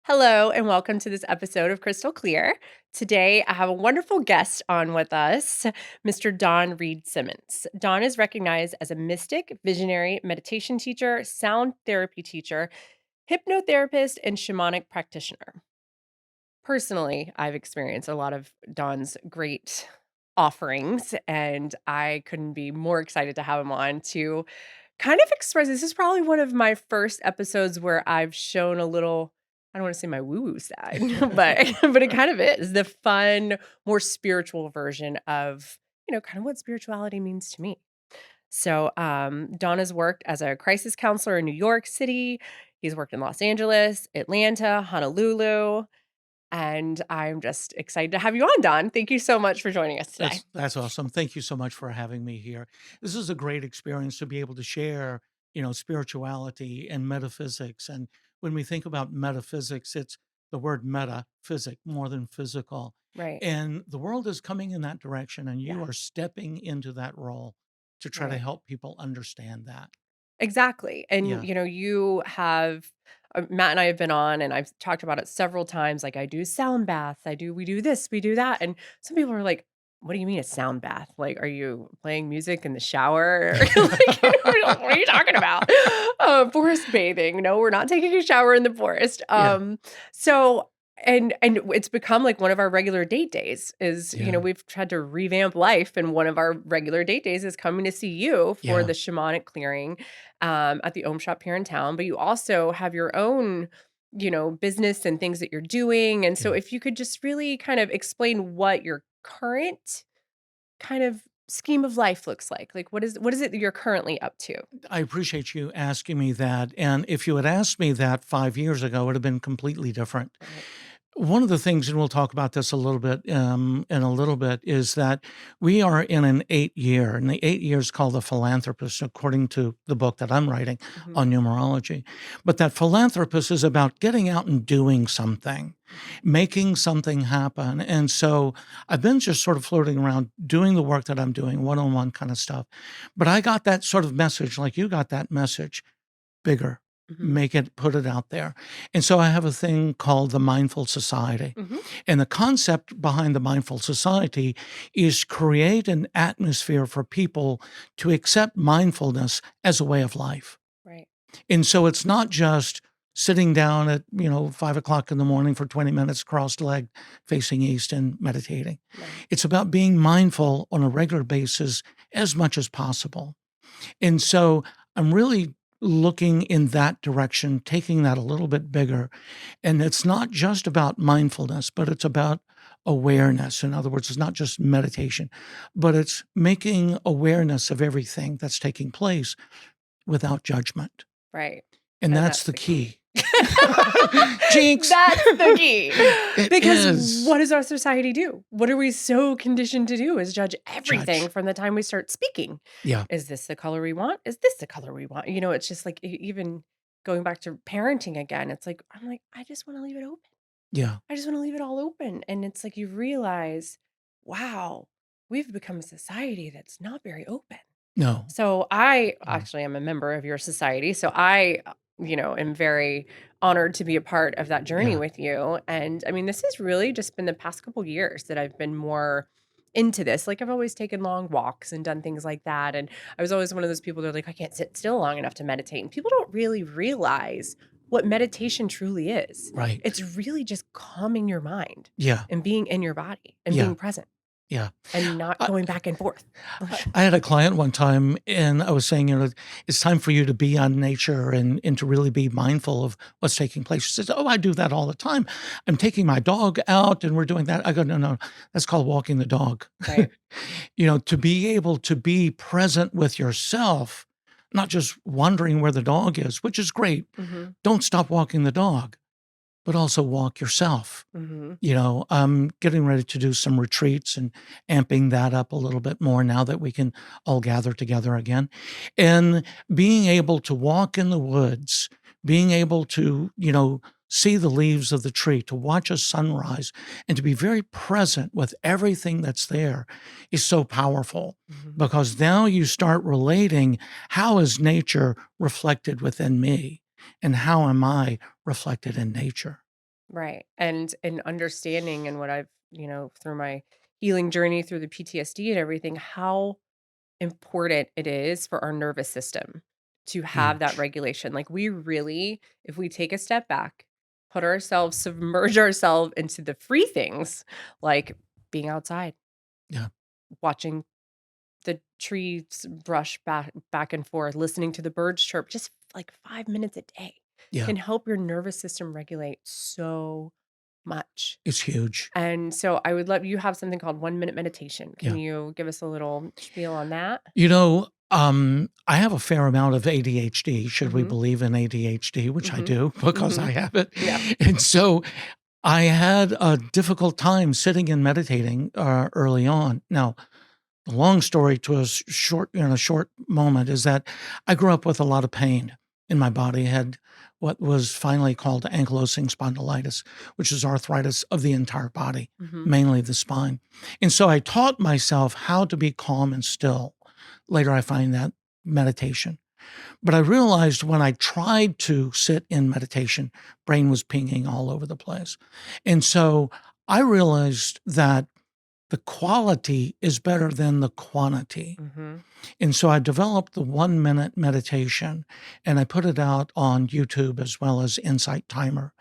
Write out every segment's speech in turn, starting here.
Hello, and welcome to this episode of Crystal Clear. Today, I have a wonderful guest on with us, Mr. Don Reed Simmons. Don is recognized as a mystic, visionary, meditation teacher, sound therapy teacher, hypnotherapist, and shamanic practitioner. Personally, I've experienced a lot of Don's great offerings, and I couldn't be more excited to have him on to kind of express. This is probably one of my first episodes where I've shown a little, I don't wanna say my woo-woo side, but but it kind of is the fun, more spiritual version of, kind of what spirituality means to me. So, Don has worked as a crisis counselor in New York City. He's worked in Los Angeles, Atlanta, Honolulu, and I'm just excited to have you on, Don. Thank you so much for joining us today. That's awesome. Thank you so much for having me here. This is a great experience to be able to share, spirituality and metaphysics. And when we think about metaphysics, it's the word metaphysic more than physical. Right. And the world is coming in that direction, and you Yeah. are stepping into that role to try to Right. help people understand that. Exactly, and, Yeah. you have Matt and I have been on, and I've talked about it several times, like, I do sound baths, we do this, we do that, and some people are like, "What do you mean a sound bath? Like, are you playing music in the shower?" Like, what are you talking about? Forest bathing, no, we're not taking a shower in the forest, Yeah. so and it's become, like, one of our regular date days is, Yeah. we've tried to revamp life, and one of our regular date days is coming to see you for Yeah. the shamanic clearing at the Om Shop here in town, but you also have your own, business and things that you're doing. And so Yeah. if you could just really kind of explain what your current kind of scheme of life looks like what is it that you're currently up to? I appreciate you asking me that. And if you had asked me that 5 years ago, it would have been completely different. Right. One of the things, and we'll talk about this a little bit in a little bit, is that we are in an 8 year, and the 8 year is called the philanthropist, according to the book that I'm writing Mhm, on numerology. But that philanthropist is about getting out and doing something, mhm. making something happen. And so I've been just sort of floating around doing the work that I'm doing, one on one kind of stuff. But I got that sort of message, like you got that message bigger, Mhm, make it, put it out there. And so I have a thing called the Mindful Society. mhm. And the concept behind the Mindful Society is create an atmosphere for people to accept mindfulness as a way of life. Right. And so it's not just sitting down at, 5 o'clock in the morning for 20 minutes crossed legged facing east and meditating. Right. It's about being mindful on a regular basis as much as possible. And so I'm really looking in that direction, taking that a little bit bigger. And it's not just about mindfulness, but it's about awareness. In other words, it's not just meditation, but it's making awareness of everything that's taking place without judgment. Right. And And that's that's the the key. key. Jinx. That's the key. It Because is. what does our society do? What are we so conditioned to do is judge everything Judge. from the time we start speaking. Yeah. Is this the color we want? Is this the color we want? It's just like even going back to parenting again, it's like, I'm like, I just want to leave it open. Yeah. I just want to leave it all open. And it's like you realize, wow, we've become a society that's not very open. No. So I No. actually am a member of your society. So I, am very honored to be a part of that journey Yeah. with you. And I mean, this has really just been the past couple years that I've been more into this. Like I've always taken long walks and done things like that. And I was always one of those people that are like, I can't sit still long enough to meditate. And people don't really realize what meditation truly is. Right. It's really just calming your mind Yeah. and being in your body and Yeah. being present Yeah. and not I, going back and forth. I had a client one time, and I was saying, it's time for you to be on nature and to really be mindful of what's taking place. She says, "Oh, I do that all the time. I'm taking my dog out and we're doing that." I go, "No, no, that's called walking the dog." Right. To be able to be present with yourself, not just wondering where the dog is, which is great. Hmm. Don't stop walking the dog, but also walk yourself. Hmm. I'm getting ready to do some retreats and amping that up a little bit more now that we can all gather together again. And being able to walk in the woods, being able to, see the leaves of the tree, to watch a sunrise, and to be very present with everything that's there is so powerful Mhm. because now you start relating how is nature reflected within me and how am I reflected in nature? Right. And understanding and what I've, through my healing journey through the PTSD and everything, how important it is for our nervous system to have that Huge. regulation. Like we really, if we take a step back, submerge ourselves into the free things like being outside, Yeah, watching the trees brush back and forth, listening to the birds chirp, just like 5 minutes a day yeah, can help your nervous system regulate so much. it's huge. And so I would love you have something called 1 minute meditation. Can Yeah. you give us a little spiel on that? I have a fair amount of ADHD, should we Mhm. believe in ADHD, which I Mhm. do because I Mhm. have it. Yeah. And so I had a difficult time sitting and meditating early on. Now, the long story to a short moment is that I grew up with a lot of pain in my body. I had what was finally called ankylosing spondylitis, which is arthritis of the entire body, Mhm. mainly the spine. And so I taught myself how to be calm and still. Later, I find that meditation. But I realized when I tried to sit in meditation, brain was pinging all over the place. And so I realized that the quality is better than the quantity. Mhm. And so I developed the 1 minute meditation and I put it out on YouTube as well as Insight Timer.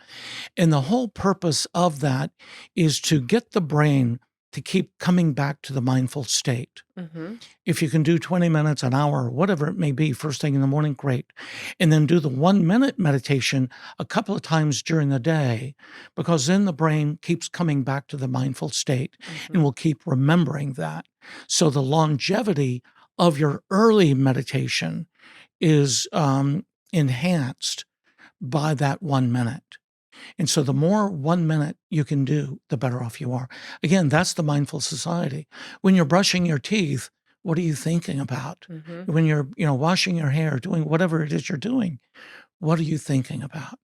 And the whole purpose of that is to get the brain to keep coming back to the mindful state. Mhm. If you can do 20 minutes, an hour, whatever it may be, first thing in the morning, great. And then do the 1 minute meditation a couple of times during the day, because then the brain keeps coming back to the mindful state and Mhm. will keep remembering that. So the longevity of your early meditation is enhanced by that 1 minute. And so the more 1 minute you can do, the better off you are. Again, that's the mindful society. When you're brushing your teeth, what are you thinking about? Mhm. When you're, washing your hair, doing whatever it is you're doing, what are you thinking about?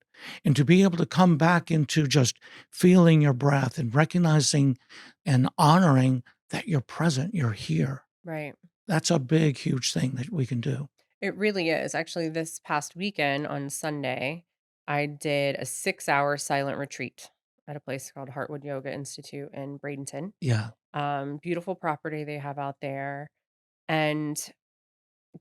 And to be able to come back into just feeling your breath and recognizing and honoring that you're present, you're here. Right. That's a big, huge thing that we can do. It really is. Actually, this past weekend on Sunday, I did a 6-hour silent retreat at a place called Heartwood Yoga Institute in Bradenton. Yeah. Beautiful property they have out there. And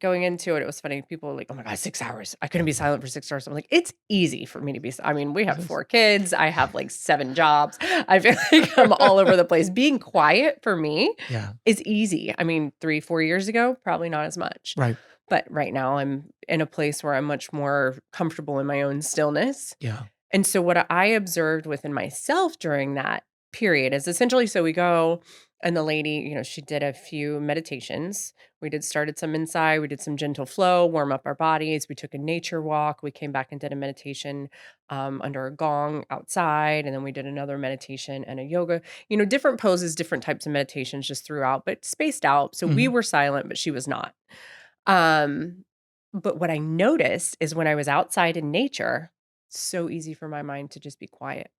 going into it, it was funny. People were like, "Oh my god, 6 hours. I couldn't be silent for 6 hours." I'm like, "It's easy for me to be I mean, we have Yes. 4 kids. I have, like, 7 jobs. I feel like I'm all over the place. Being quiet for me Yeah. is easy. I mean, 3, 4 years ago, probably not as much. Right. But right now, I'm in a place where I'm much more comfortable in my own stillness. Yeah. And so what I observed within myself during that period is essentially so we go and the lady, she did a few meditations. We started some inside, we did some gentle flow, warm up our bodies. We took a nature walk. We came back and did a meditation under a gong outside. And then we did another meditation and a yoga, different poses, different types of meditations just throughout, but spaced out. So we Mhm. were silent, but she was not. Um, but what I noticed is when I was outside in nature, so easy for my mind to just be quiet.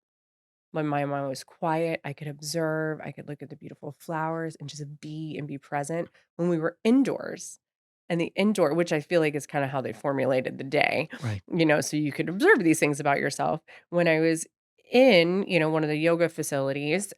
When my mind was quiet, I could observe, I could look at the beautiful flowers and just be and be present. When we were indoors, and the indoor, which I feel like is kind of how they formulated the day, Right. so you could observe these things about yourself. When I was in, one of the yoga facilities,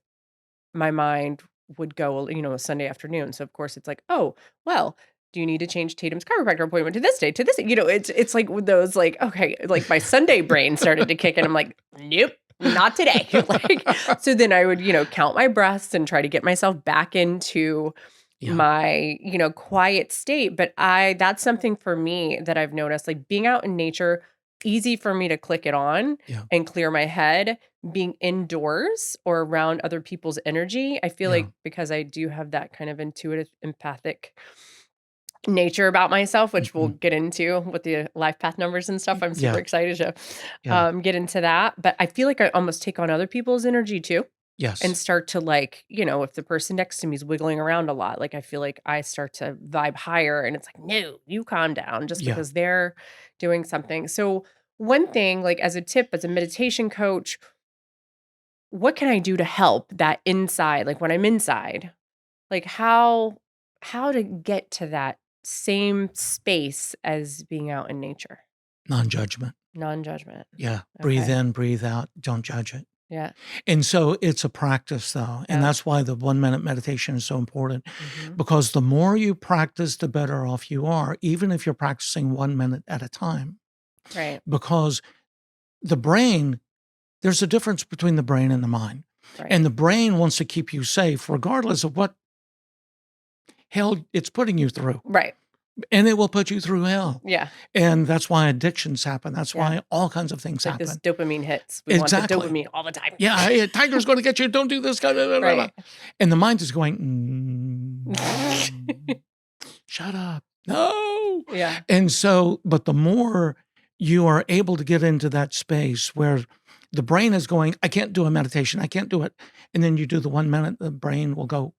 my mind would go, a Sunday afternoon. So of course it's like, oh, well, do you need to change Tatum's chiropractor appointment to this day, to this day? It's like with those like, okay, like my Sunday brain started to kick in. I'm like, nope, not today. Like, so then I would, count my breaths and try to get myself back into Yeah. my, quiet state. But that's something for me that I've noticed, like being out in nature, easy for me to click it on Yeah. and clear my head. Being indoors or around other people's energy, I feel Yeah. like because I do have that kind of intuitive, empathic nature about myself, which we'll Mhm. get into with the life path numbers and stuff. I'm super Yeah. excited to Yeah. get into that. But I feel like I almost take on other people's energy too and Yes. start to like, if the person next to me is wiggling around a lot, like I feel like I start to vibe higher and it's like, no, you calm down just Yeah. because they're doing something. So, one thing, like as a tip, as a meditation coach, what can I do to help that inside, like, when I'm inside? Like, how to get to that same space as being out in nature? Non-judgment. Non-judgment. Yeah. Breathe Okay. in, breathe out. Don't judge it. Yeah. And so it's a practice though. And Yeah. that's why the 1 minute meditation is so important, Mhm. because the more you practice, the better off you are, even if you're practicing 1 minute at a time. Right. Because the brain, there's a difference between the brain and the mind. Right. And the brain wants to keep you safe regardless of what hell it's putting you through. Right. And it will put you through hell. Yeah. And that's why addictions happen. That's Yeah. why all kinds of things It's like those happen. dopamine hits. We want the Exactly. dopamine all the time. Yeah, hey, a tiger's going to get you. Don't do this. Blah, blah, blah, blah. Right. And the mind is going, shut up. No. Yeah. And so, but the more you are able to get into that space where the brain is going, I can't do a meditation. I can't do it. And then you do the 1 minute, the brain will go,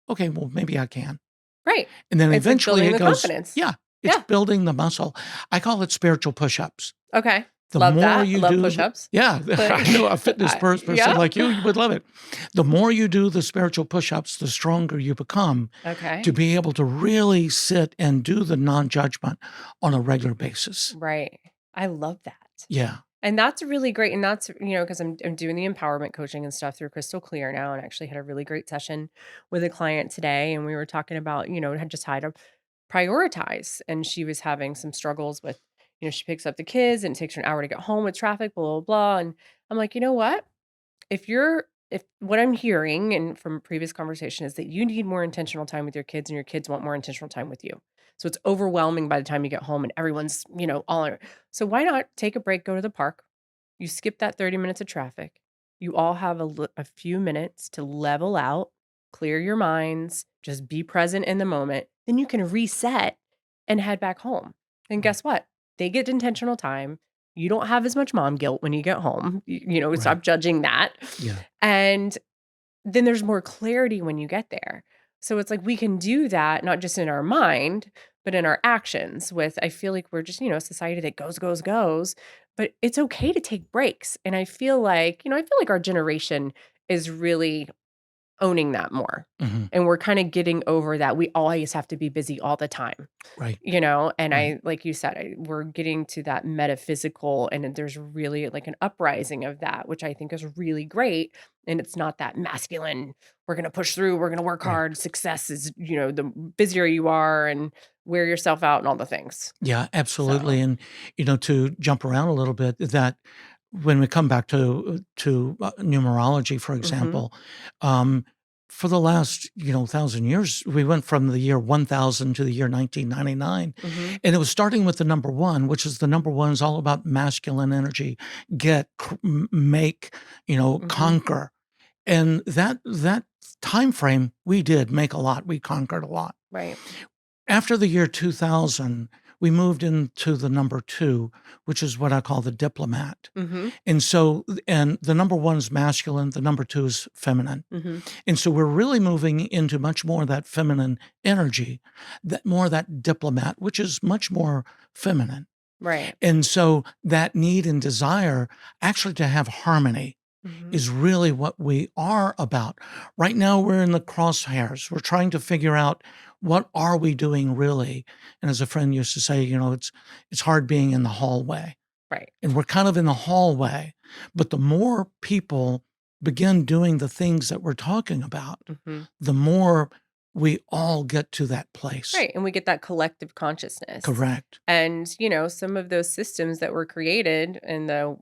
okay, well, maybe I can. Right. And then It's like eventually building it the goes, confidence. yeah, it's Yeah. building the muscle. I call it spiritual push-ups. Okay. The Love more that. you Love do, push-ups. yeah, I know a fitness person Yeah. like you would love it. The more you do the spiritual push-ups, the stronger you become Okay. to be able to really sit and do the non-judgment on a regular basis. Right. I love that. Yeah. And that's really great. And that's, because I'm doing the empowerment coaching and stuff through Crystal Clear now, and actually had a really great session with a client today. And we were talking about, had just how to prioritize. And she was having some struggles with, she picks up the kids and it takes her an hour to get home with traffic, blah, blah, blah. And I'm like, you know what? If what I'm hearing and from previous conversation is that you need more intentional time with your kids and your kids want more intentional time with you. So it's overwhelming by the time you get home and everyone's, all in. So why not take a break, go to the park? You skip that 30 minutes of traffic. You all have a few minutes to level out, clear your minds, just be present in the moment. Then you can reset and head back home. And Right. guess what? They get intentional time. You don't have as much mom guilt when you get home. Right. Stop judging that. Yeah. And then there's more clarity when you get there. So it's like we can do that not just in our mind, but in our actions with, I feel like we're just, a society that goes, goes, goes, but it's okay to take breaks. And I feel like, our generation is really owning that more. Mhm. And we're kind of getting over that. We always have to be busy all the time. Right. And Right. like you said, we're getting to that metaphysical, and then there's really like an uprising of that, which I think is really great. And it's not that masculine, we're going to push through, we're going to work Right. hard. Success is, the busier you are and wear yourself out and all the things. Yeah, absolutely. So, And, to jump around a little bit, that when we come back to numerology, for mhm, example, um, for the last, 1,000 years, we went from the year 1000 to the year 1999. mhm, And it was starting with the number one, which is the number one is all about masculine energy, get, make, mhm, conquer. And that time frame, we did make a lot. We conquered a lot. right. After the year 2000, we moved into the number two, which is what I call the diplomat. Mhm, And so, and the number one is masculine, the number two is feminine. mhm, And so we're really moving into much more of that feminine energy, that more of that diplomat, which is much more feminine. right. And so that need and desire actually to have harmony Mhm, is really what we are about. Right now, we're in the crosshairs. We're trying to figure out what are we doing really. And as a friend used to say, it's hard being in the hallway. right. And we're kind of in the hallway. But the more people begin doing the things that we're talking about, Mhm. the more we all get to that place. Right. And we get that collective consciousness. Correct. And, some of those systems that were created in the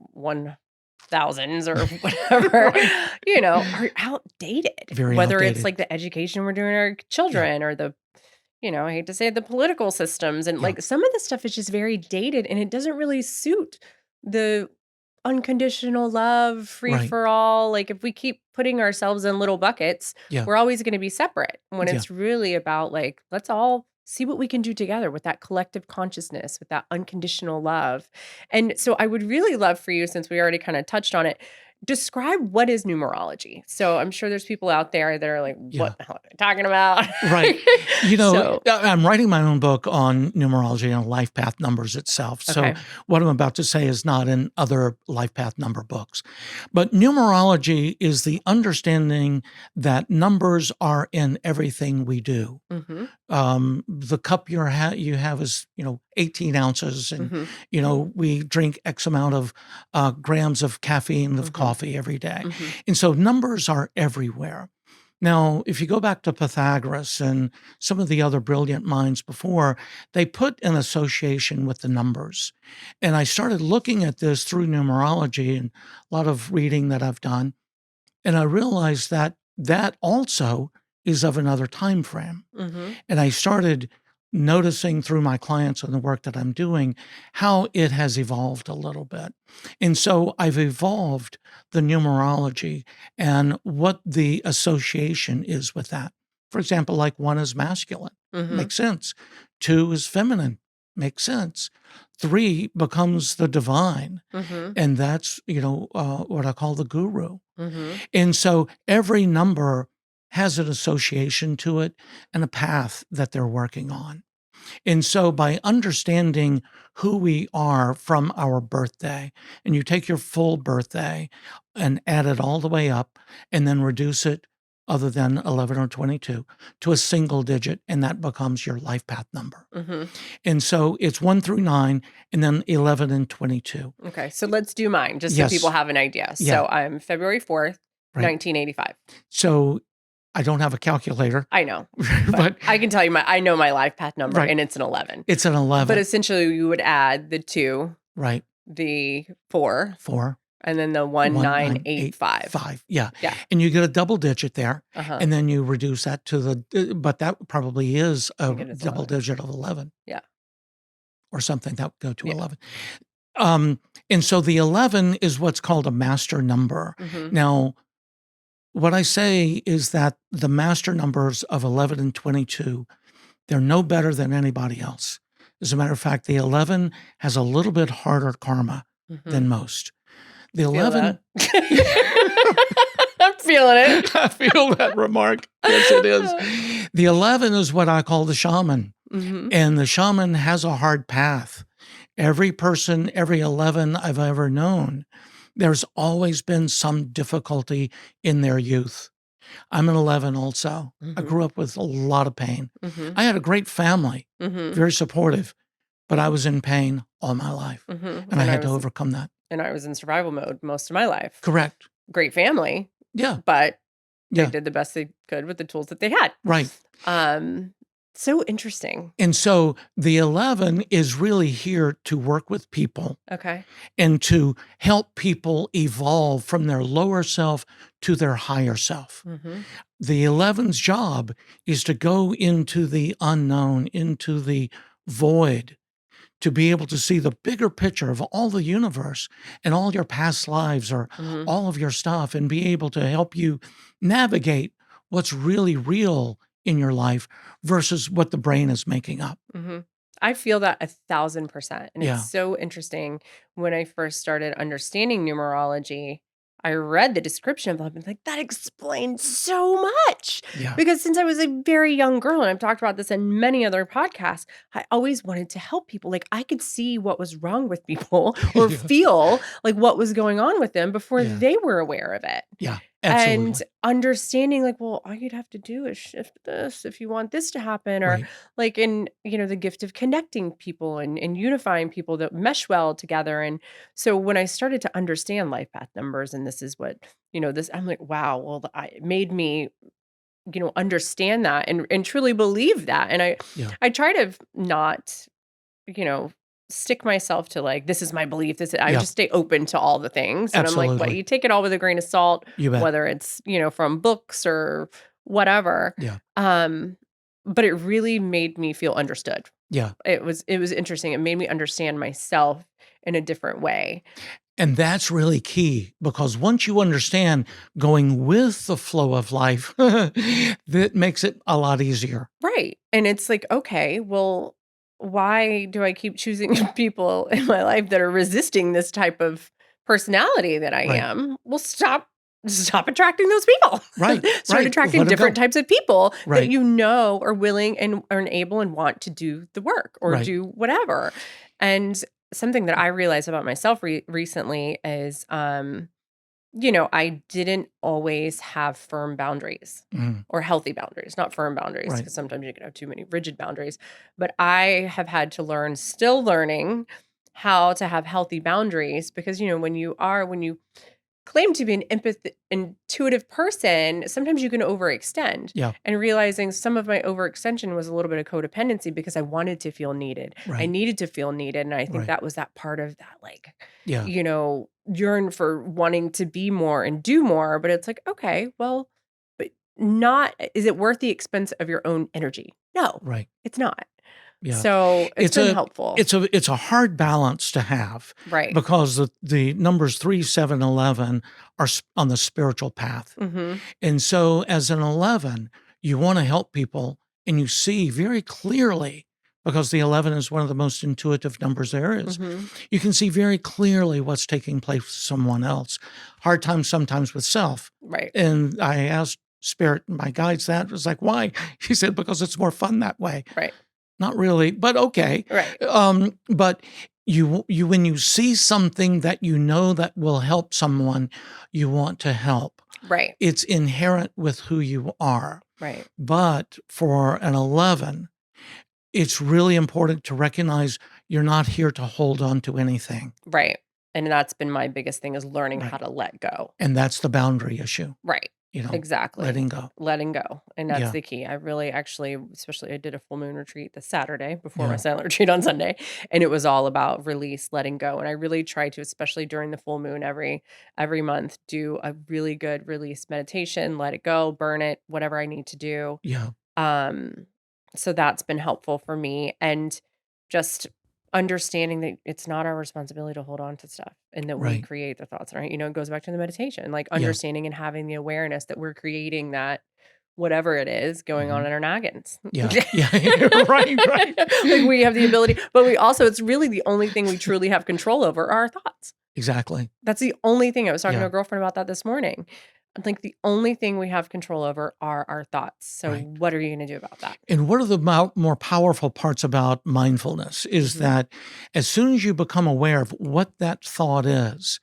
1000s or whatever, Right. are outdated. Very Whether it's outdated. like the education we're doing our Yeah. children or the, I hate to say it, the political systems. And Yeah. like some of the stuff is just very dated and it doesn't really suit the unconditional love, free Right. for all. Like if we keep putting ourselves in little buckets, Yeah. we're always going to be separate when Yeah. it's really about like, let's all see what we can do together with that collective consciousness, with that unconditional love. And so I would really love for you, since we already kind of touched on it, describe what is numerology. So I'm sure there's people out there that are like, Yeah. what the hell are they talking about? Right. So, I'm writing my own book on numerology and life path numbers itself. So okay. what I'm about to say is not in other life path number books. But numerology is the understanding that numbers are in everything we do. Hmm. the cup you have is, 18 ounces, and, Mhm. we drink X amount of grams of caffeine of Mhm. coffee every day. Mhm. And so numbers are everywhere. Now, if you go back to Pythagoras and some of the other brilliant minds before, they put an association with the numbers. And I started looking at this through numerology and a lot of reading that I've done. And I realized that that also is of another time frame. Mhm. And I started noticing through my clients and the work that I'm doing how it has evolved a little bit. And so I've evolved the numerology and what the association is with that. For example, like 1 is masculine, Mhm. makes sense. 2 is feminine, makes sense. 3 becomes the divine, Mhm. and that's, what I call the guru. Mhm. And so every number has an association to it and a path that they're working on. And so by understanding who we are from our birthday, and you take your full birthday and add it all the way up and then reduce it, other than 11 or 22, to a single digit, and that becomes your life path number. Mhm. And so it's 1 through 9 and then 11 and 22. Okay, so let's do mine just so people Yes. have an idea. Yeah. So I'm February 4th, Right. 1985. So I don't have a calculator, I know, but but I can tell you I know my life path number, right. and it's an 11. It's an But 11. essentially, you would add the 2, Right. the 4, 4, and then the 1, 9, 8, 1985. 5. Yeah. Yeah. And you get a double digit there, Uh-huh. and then you reduce that to but that probably is I a think it is double 11. digit of 11 Yeah. or something that would go to Yeah. 11. And so the 11 is what's called a master number. Mhm. Now, what I say is that the master numbers of 11 and 22, they're no better than anybody else. As a matter of fact, the 11 has a little bit harder karma Mhm. than most. The I feel 11 that. I'm feeling it. I feel that remark. Yes, it is. The 11 is what I call the shaman, Mhm. and the shaman has a hard path. Every person, every 11 I've ever known, there's always been some difficulty in their youth. I'm an 11 also. I Mhm. grew up with a lot of pain. Mhm. I had a great family, Mhm. very supportive, but I was in pain all my life, Mhm. and I had to overcome that. And I was in survival mode most of my life. Correct. Great family, Yeah. but they Yeah. did the best they could with the tools that they had. Right. Um, so interesting. And so the 11 is really here to work with people Okay. and to help people evolve from their lower self to their higher self. Mhm. The 11's job is to go into the unknown, into the void, to be able to see the bigger picture of all the universe and all your past lives or Mhm. all of your stuff, and be able to help you navigate what's really real in your life versus what the brain is making up. Mhm. I feel that 1,000%, and it's Yeah. so interesting. When I first started understanding numerology, I read the description of them and like, "That explains so much." Yeah. Because since I was a very young girl, and I've talked about this in many other podcasts, I always wanted to help people. Like, I could see what was wrong with people or Yeah. feel like what was going on with them before Yeah. they were aware of it. Yeah. And Absolutely. understanding like, well, all you'd have to do is shift this if you want this to happen, or Right. like in, the gift of connecting people and unifying people that mesh well together. And so when I started to understand life path numbers, and this is what, this, I'm like, wow, well, it made me, understand that and truly believe that. And Yeah. I try to not, you know, stick myself to like, this is my belief. I Yeah. just stay open to all the things. And I'm like, what, Absolutely. you take it all with a grain of salt, You bet. whether it's, from books or whatever. Yeah. Um, but it really made me feel understood. Yeah. It was interesting. It made me understand myself in a different way. And that's really key, because once you understand going with the flow of life, that makes it a lot easier. Right. And it's like, okay, well, why do I keep choosing people in my life that are resisting this type of personality that I Right. am? Well, stop attracting those people. Right. Start Right. attracting Let it different go. types of people that Right. are willing and are able and want to do the work or Right. do whatever. And something that I realized about myself recently is I didn't always have firm boundaries Mm, or healthy boundaries, not firm boundaries, right. because sometimes you can have too many rigid boundaries. But I have had to learn, still learning how to have healthy boundaries because, when you claim to be an intuitive person, sometimes you can overextend Yeah, and realizing some of my overextension was a little bit of codependency because I wanted to feel needed. I right, needed to feel needed. And I think right. that was that part of that, like, Yeah, yearn for wanting to be more and do more. But it's like, okay, well, but not, is it worth the expense of your own energy? No, right. it's not. Yeah. So it's It's been a helpful. it's a hard balance to have Right. because the numbers 3, 7, 11 are on the spiritual path. Mm-hmm. And so as an 11, you want to help people and you see very clearly because the 11 is one of the most intuitive numbers there is. Mm-hmm. You can see very clearly what's taking place with someone else. Hard times sometimes with self. Right. And I asked Spirit, my guides, that was like, why? He said, because it's more fun that way. Right. Not really, but okay. Right. But you when you see something that you know that will help someone, you want to help. Right. It's inherent with who you are. Right. But for an 11, it's really important to recognize you're not here to hold on to anything. Right. And that's been my biggest thing is learning how Right. to let go. And that's the boundary issue, Right. Exactly. letting go. Letting go. And that's Yeah. the key. I really actually, especially I did a full moon retreat this Saturday before my Yeah. silent retreat on Sunday. And it was all about release, letting go. And I really try to, especially during the full moon every month, do a really good release meditation, let it go, burn it, whatever I need to do. Yeah. Um, so that's been helpful for me and just understanding that it's not our responsibility to hold on to stuff and that we Right. create the thoughts, right? It goes back to the meditation, like Yeah. understanding and having the awareness that we're creating that whatever it is going on Mhm. in our noggins. Yeah. Yeah. Right, right. Like we have the ability, but we also, it's really the only thing we truly have control over are our thoughts. Exactly. That's the only thing. I was talking to Yeah. a girlfriend about that this morning. I think the only thing we have control over are our thoughts. So Right. what are you going to do about that? And one of the more powerful parts about mindfulness is Mhm. that as soon as you become aware of what that thought is,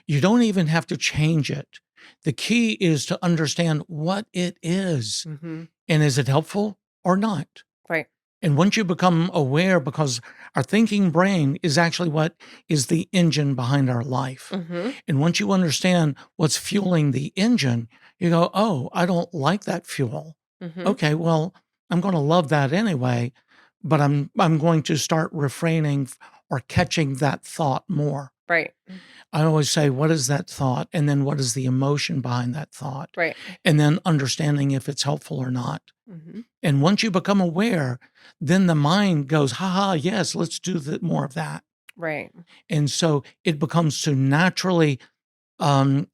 you don't even have to change it. The key is to understand what it is Mhm. and is it helpful or not? Right. And once you become aware, because our thinking brain is actually what is the engine behind our life. Mhm. And once you understand what's fueling the engine, you go, oh, I don't like that fuel. Mhm. Okay, well, I'm going to love that anyway, but I'm going to start refraining or catching that thought more. Right. I always say, what is that thought? And then what is the emotion behind that thought? Right. And then understanding if it's helpful or not. Mhm. And once you become aware, then the mind goes, haha, yes, let's do more of that. Right. And so it becomes to naturally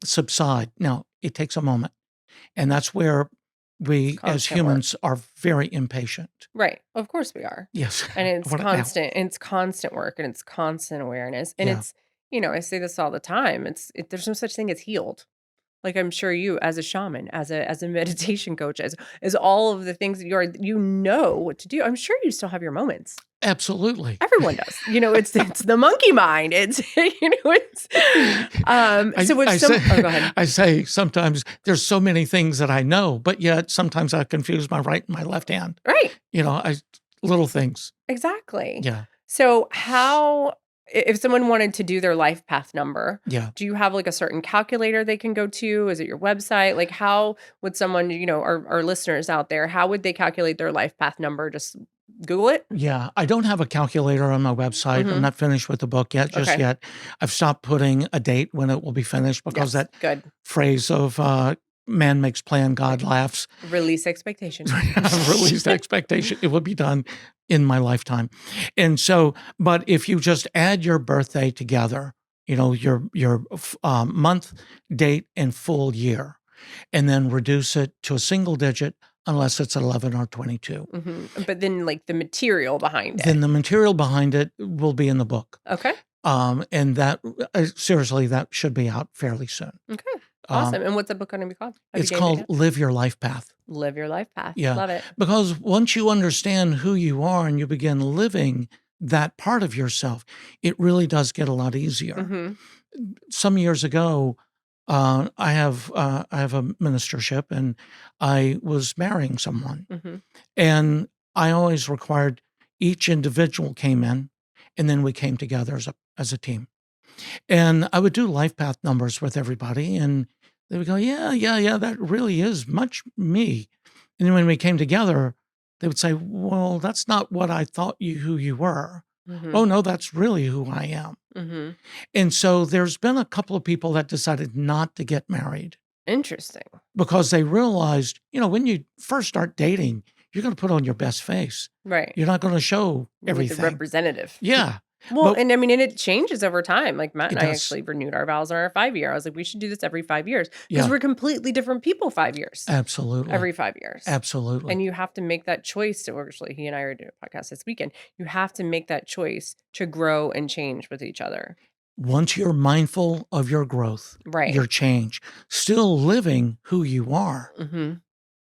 subside. Now, it takes a moment. And that's where It's we as constant work. humans are very impatient. Right. Of course we are. Yes. And I want it now. it's constant work and it's constant awareness. And Yeah. it's, I say this all the time. There's no such thing as healed. Like I'm sure you as a shaman, as a meditation coach, as all of the things that you know what to do. I'm sure you still have your moments. Absolutely. Everyone does. It's the monkey mind. It's it's so if I some say oh go ahead. I say sometimes there's so many things that I know, but yet sometimes I confuse my right and my left hand. Right. I little things. Exactly. Yeah. So how if someone wanted to do their life path number, Yeah. do you have like a certain calculator they can go to? Is it your website? Like how would someone, our listeners out there, how would they calculate their life path number? Just Google it? Yeah, I don't have a calculator on my website. I'm Mhm. not finished with the book yet, just Okay. yet. I've stopped putting a date when it will be finished because Yes. that Good. phrase of man makes plan, God Right. laughs. Release expectation. I've released expectation. It will be done in my lifetime. And so, but if you just add your birthday together, your month, date, and full year, and then reduce it to a single digit unless it's 11 or 22. But then like the material behind it. Then the material behind it will be in the book. Okay. And that seriously, that should be out fairly soon. Okay. Um, Awesome. And what's the book going to be called? Have you it's named it called yet? Live Your Life Path. Live Your Life Path. Yeah. Love it. Because once you understand who you are and you begin living that part of yourself, it really does get a lot easier. Mhm. Some years ago, I have a ministership, and I was marrying someone, Mhm. and I always required each individual came in, and then we came together as a team. And I would do life path numbers with everybody, and they would go, "Yeah, yeah, yeah, that really is much me." And then when we came together, they would say, "Well, that's not what I thought who you were." Mhm. "Oh, no, that's really who I am." Mhm. And so there's been a couple of people that decided not to get married Interesting. because they realized, when you first start dating, you're gonna put on your best face. Right. You're not gonna show You need the everything. representative. Yeah. Well, But and I mean, and it changes over time. Like Matt it and I does. actually renewed our vows on our 5 year. I was like, we should do this every 5 years because Yeah. we're completely different people 5 years, Absolutely. every 5 years. Absolutely. And you have to make that choice. So actually, he and I are doing a podcast this weekend. You have to make that choice to grow and change with each other. Once you're mindful of your growth, Right. your change, still living who you are, Hmm.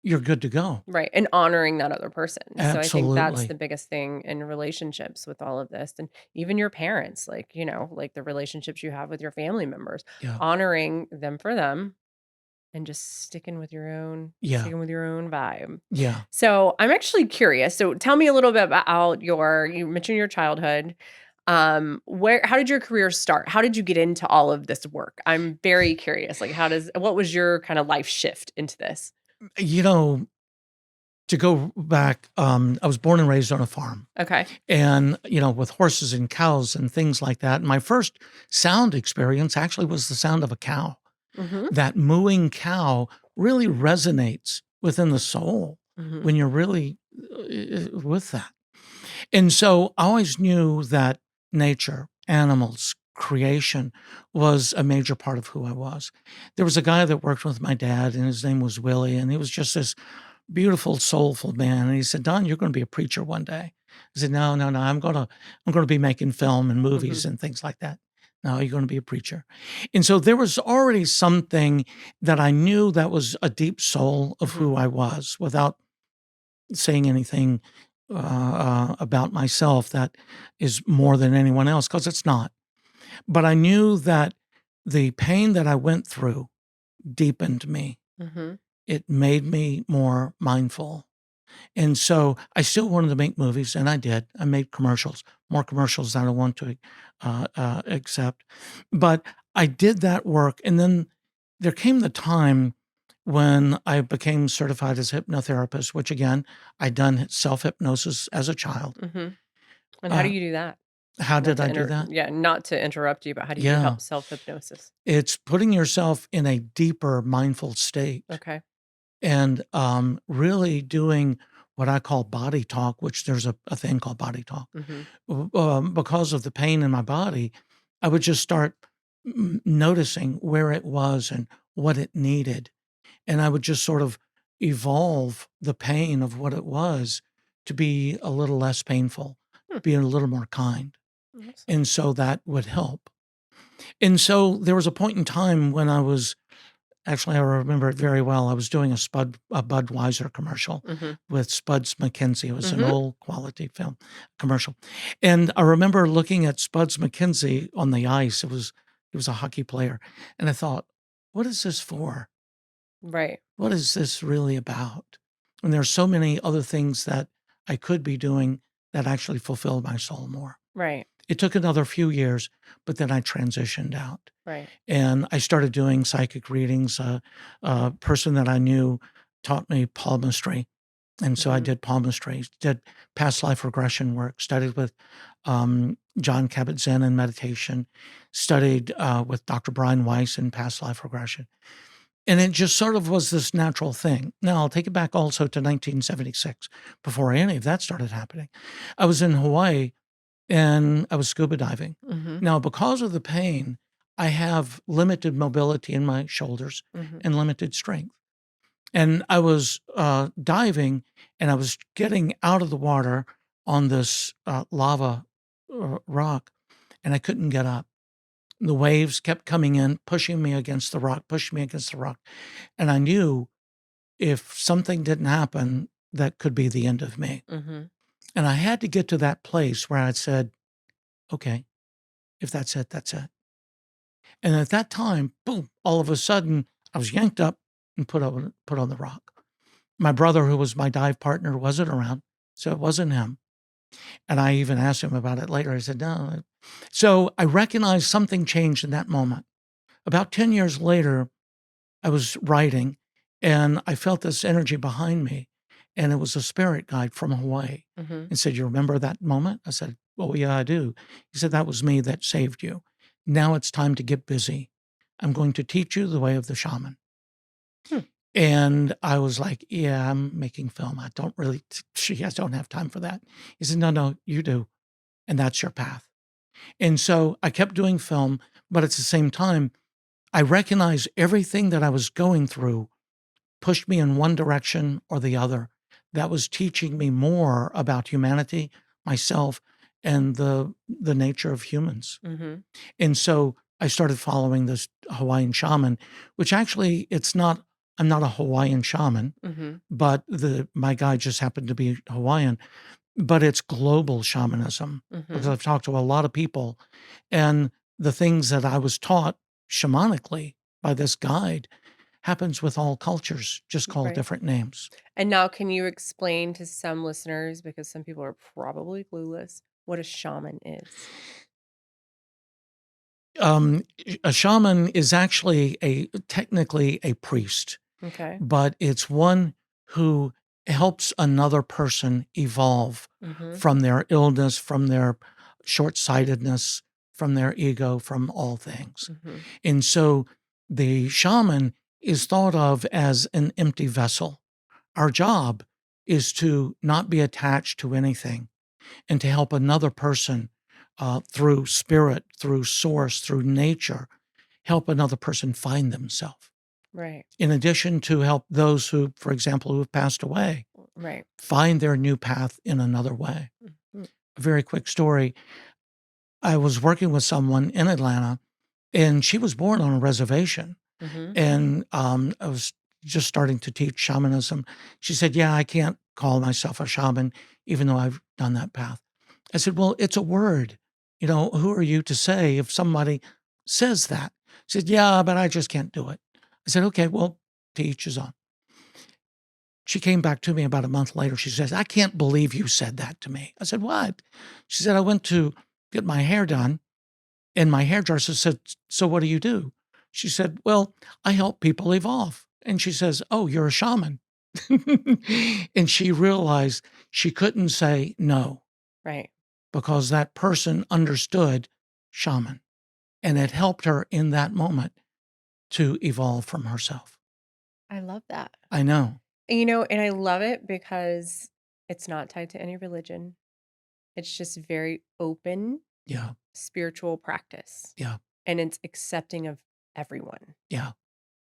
you're good to go. Right. And honoring that other person. So I think that's the Absolutely. biggest thing in relationships with all of this. And even your parents, like, like the relationships you have with your family members, Yeah. honoring them for them and just Yeah. sticking with your own vibe. Yeah. So I'm actually curious. So tell me a little bit about you mentioned your childhood. How did your career start? How did you get into all of this work? I'm very curious. Like, what was your kind of life shift into this? You know, to go back, I was born and raised on a farm Okay. and, with horses and cows and things like that. My first sound experience actually was the sound of a cow. Mm-hmm. That mooing cow really resonates within the soul Mm-hmm. when you're really with that. And so I always knew that nature, animals, creation was a major part of who I was. There was a guy that worked with my dad, and his name was Willie, and he was just this beautiful, soulful man. And he said, "Don, you're going to be a preacher one day." I said, "No, no, no. I'm going to be making film and Mm-hmm. movies and things like that." "No, you're going to be a preacher." And so there was already something that I knew that was a deep soul of Mm-hmm. who I was without saying anything about myself that is more than anyone else, because it's not. But I knew that the pain that I went through deepened me. Mm-hmm. It made me more mindful. And so I still wanted to make movies, and I did. I made commercials, more commercials than I want to accept. But I did that work. And then there came the time when I became certified as a hypnotherapist, which again, I'd done self hypnosis as a child. Mm-hmm. And how do Uh, you do that? how did I do that? Not to interrupt you, but how do you Yeah, help self hypnosis? it's putting yourself in a deeper mindful state Okay. and really doing what I call body talk, which there's a thing called body talk. Mm-hmm. Because of the pain in my body, I would just start noticing where it was and what it needed. And I would just sort of evolve the pain of what it was to be a little less painful, Hmm. be a little more kind. Awesome. And so that would help. And so there was a point in time when I was actually, I remember it very well. I was doing a Budweiser commercial Mm-hmm. with Spuds MacKenzie. It was an Mm-hmm. old quality film commercial, and I remember looking at Spuds MacKenzie on the ice. He was a hockey player, and I thought, "What is this for? Right. What is this really about?" And there are so many other things that I could be doing that actually fulfill my soul more. Right. It took another few years, but then I transitioned out. Right. And I started doing psychic readings. A person that I knew taught me palmistry, and so I Mm-hmm. did palmistry, did past life regression work, studied with John Kabat-Zinn in meditation, studied with Dr. Brian Weiss in past life regression. And it just sort of was this natural thing. Now, I'll take it back also to 1976, before any of that started happening. I was in Hawaii and I was scuba diving. Mm-hmm. Now, because of the pain, I have limited mobility in my shoulders Mm-hmm. and limited strength. And I was diving and I was getting out of the water on this lava rock, and I couldn't get up. The waves kept coming in, pushing me against the rock, pushing me against the rock. And I knew if something didn't happen, that could be the end of me. Mm-hmm. And I had to get to that place where I said, okay, if that's it, that's it. And at that time, boom, all of a sudden, I was yanked up and put on the rock. My brother, who was my dive partner, wasn't around, so it wasn't him. And I even asked him about it later. I said, "No." So I recognized something changed in that moment. About 10 years later, I was writing and I felt this energy behind me, and it was a spirit guide from Hawaii Mhm. and said, "You remember that moment?" I said, "Oh, yeah, I do." He said, "That was me that saved you. Now it's time to get busy. I'm going to teach you the way of the shaman." Hmm. And I was like, "Yeah, I'm making film. I don't really, I don't have time for that." He said, "No, no, you do. And that's your path." And so I kept doing film, but at the same time, I recognized everything that I was going through pushed me in one direction or the other. That was teaching me more about humanity, myself, and the nature of humans. Mhm. And so I started following this Hawaiian shaman, which actually it's not I'm not a Hawaiian shaman, Mhm. but the my guy just happened to be Hawaiian, but it's global shamanism because Mhm. I've talked to a lot of people, and the things that I was taught shamanically by this guide happens with all cultures, just called Right. different names. And now can you explain to some listeners, because some people are probably clueless, what a shaman is? A shaman is actually a technically a priest, Okay. but it's one who helps another person evolve Mhm. from their illness, from their short-sightedness, from their ego, from all things. Mhm. And so the shaman is thought of as an empty vessel. Our job is to not be attached to anything and to help another person through spirit, through source, through nature, help another person find themselves. Right. In addition to help those who, for example, who have passed away, Right. find their new path in another way. Mhm. A very quick story. I was working with someone in Atlanta, and she was born on a reservation. Mhm. And I was just starting to teach shamanism. She said, "Yeah, I can't call myself a shaman, even though I've done that path." I said, "Well, it's a word. Who are you to say if somebody says that?" She said, "Yeah, but I just can't do it." I said, "Okay, well, to each his own." She came back to me about a month later. She says, "I can't believe you said that to me." I said, "What?" She said, "I went to get my hair done, and my hairdresser said, 'So what do you do?' She said, 'Well, I help people evolve.'" And she says, "Oh, you're a shaman." And she realized she couldn't say no Right. because that person understood shaman, and it helped her in that moment to evolve from herself. I love that. I know. And I love it because it's not tied to any religion. It's just very open Yeah, spiritual practice, yeah, and it's accepting of everyone, yeah,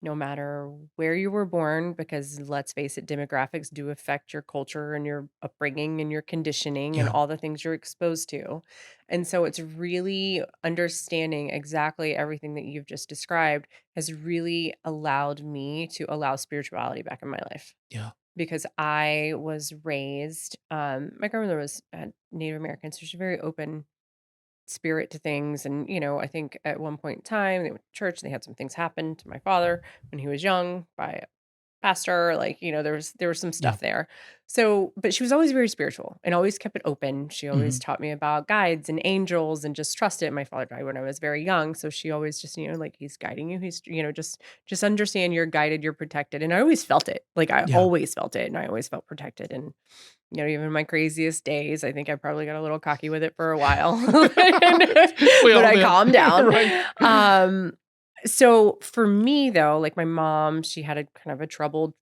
no matter where you were born, because let's face it, demographics do affect your culture and your upbringing and your conditioning and yeah, all the things you're exposed to. And so it's really understanding exactly everything that you've just described has really allowed me to allow spirituality back in my life yeah, because I was raised, my grandmother was Native American, so she's very open spirit to things. And, I think at one point in time, they went to church and they had some things happen to my father when he was young by a pastor. Like, there was some yeah. stuff there. So, but she was always very spiritual and always kept it open. She always Mhm. taught me about guides and angels and just trust it. My father died when I was very young. So she always just, like he's guiding you. He's, just understand you're guided, you're protected. And I always felt it. Like I Yeah. always felt it and I always felt protected. And even my craziest days, I think I probably got a little cocky with it for a while, We but all I did. calmed down. Right. Um, so for me though, like my mom, she had a kind of a troubled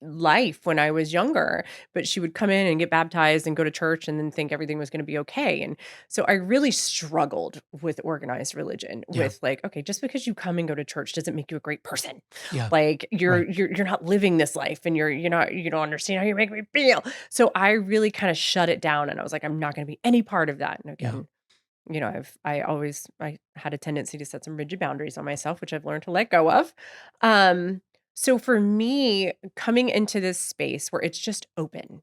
life when I was younger, but she would come in and get baptized and go to church and then think everything was going to be okay. And so I really struggled with organized religion Yeah, with like, okay, just because you come and go to church doesn't make you a great person. yeah, Like you're right. you're you're not living this life and you don't understand how you make me feel. So I really kind of shut it down and I was like, I'm not going to be any part of that. And Yeah, again, I had a tendency to set some rigid boundaries on myself, which I've learned to let go of. Um, so for me, coming into this space where it's just open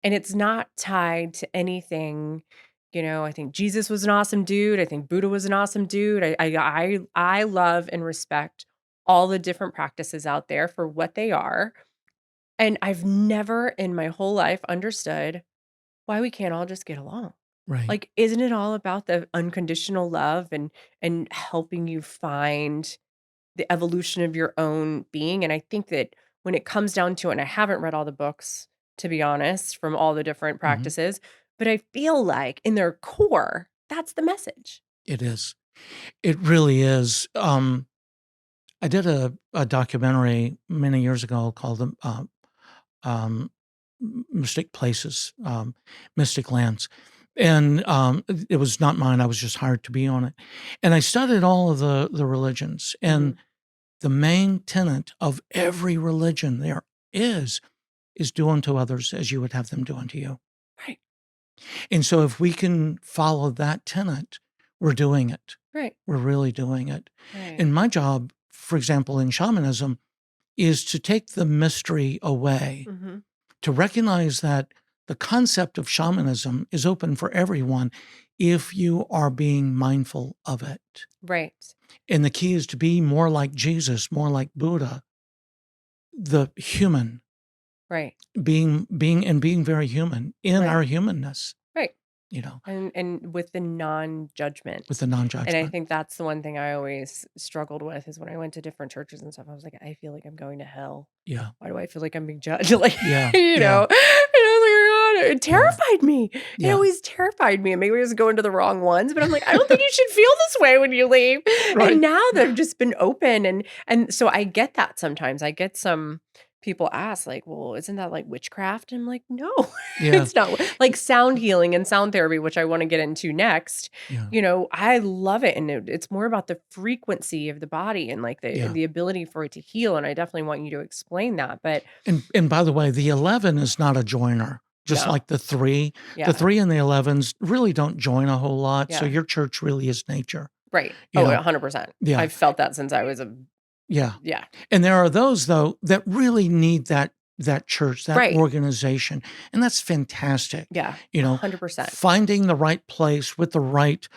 and it's not tied to anything, I think Jesus was an awesome dude. I think Buddha was an awesome dude. I love and respect all the different practices out there for what they are. And I've never in my whole life understood why we can't all just get along. Right. Like, isn't it all about the unconditional love and helping you find the evolution of your own being? And I think that when it comes down to it, and I haven't read all the books, to be honest, from all the different Mhm. practices, but I feel like in their core, that's the message. It is. It really is. I did a documentary many years ago called um, Mystic Places, Mystic Lands. And it was not mine. I was just hired to be on it. And I studied all of the religions. And Mhm. the main tenet of every religion there is, is do unto others as you would have them do unto you. Right, And so if we can follow that tenet, we're doing it. right, We're really doing it. right. And my job, for example, in shamanism, is to take the mystery away, Mhm. to recognize that the concept of shamanism is open for everyone if you are being mindful of it. Right, And the key is to be more like Jesus, more like Buddha, the human, right, being very human in right, our humanness, right. you know, And with the with non-judgment. the And I non-judgment. think that's the one thing I always struggled with is when I went to different churches and stuff, I was like, I feel like I'm going to hell. Yeah. Why do I feel like I'm being judged? Like, Yeah. you Yeah. know? And I was like, "Oh my God," it Yeah. terrified me. It Yeah. always terrified me. And maybe I was going to the wrong ones, but I'm like, I don't think you should feel this way when you leave. And Right. now that I've just been open and so I get that sometimes. I get some people ask, like, well, isn't that like witchcraft? And I'm like, no, Yeah. it's not like sound healing and sound therapy, which I want to get into next. Yeah. I love it, and it's more about the frequency of the body and, like, the Yeah. the ability for it to heal, and I definitely want you to explain that, but And by the way, the 11 is not a joiner, just no. like the 3. The Yeah, 3 and the 11s really don't join a whole lot, so yeah, your church really is nature, right. you Oh, know? 100%. Yeah, I've felt that since I was a yeah. yeah. And there are those, though, that really need that church, that Right. organization, and that's fantastic, Yeah, you know? 100%. Finding the right place with the right,